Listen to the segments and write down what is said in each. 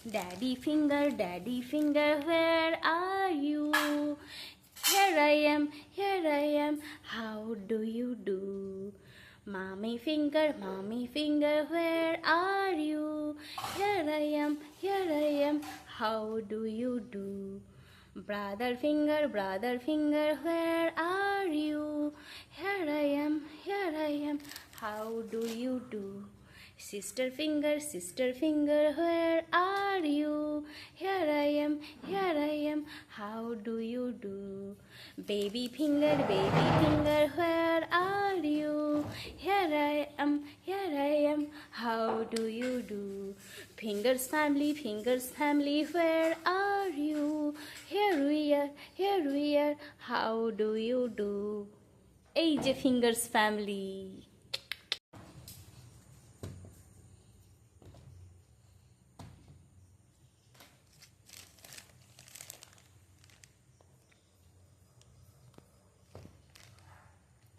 Daddy finger, where are you? Here I am, how do you do? Mommy finger, where are you? Here I am, how do you do? Brother finger, where are you? Here I am, how do you do? Sister finger, where are you? Here I am, how do you do? Baby finger, where are you? Here I am, how do you do? Fingers family, where are you? Here we are, how do you do? এই যে fingers family.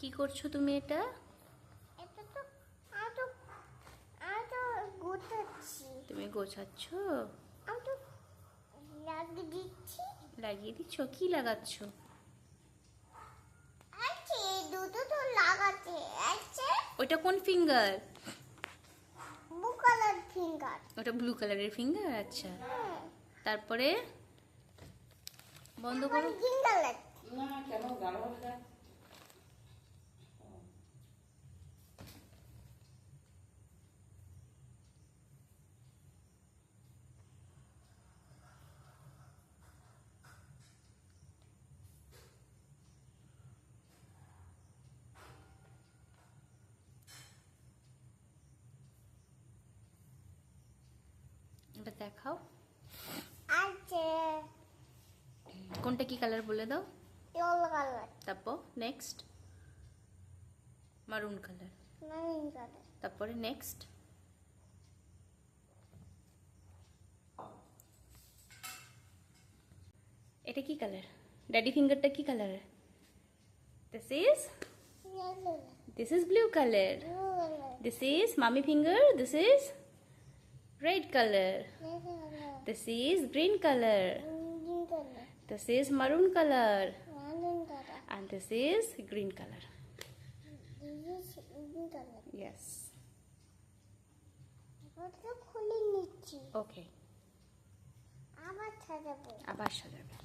কি করছো তুমি এটা? এটা তো আমি তো গোছাচ্ছি। তুমি গোছাচ্ছ? আমি তো লাগিয়ে দিচ্ছি। লাগিয়ে দিচ্ছ? কি লাগাচ্ছ? আচ্ছা দুটো তো লাগাতে আছে। ওটা কোন ফিঙ্গার? Blue colour finger. ওটা ব্লু কালারের ফিঙ্গার। আচ্ছা, তারপরে বন্ধ করো। Green colour. না কেন গাঢ় হবে? এটা দেখাও। আছে কোনটা কি কালার বলে দাও। Yellow colour. তারপর next maroon colour. Green colour. তারপরে নেক্সট এটা কি কালার? ড্যাডি ফিঙ্গারটা কি colour? Yellow this is blue colour. Colour. This is mommy finger. This is red color. This is green color. Green colour. This is maroon color. Green colour. And this is green color. Green colour. Yes. ওটা খুলে নিচ্ছি। Okay. আবার সাজাবো। আবার সাজাবে।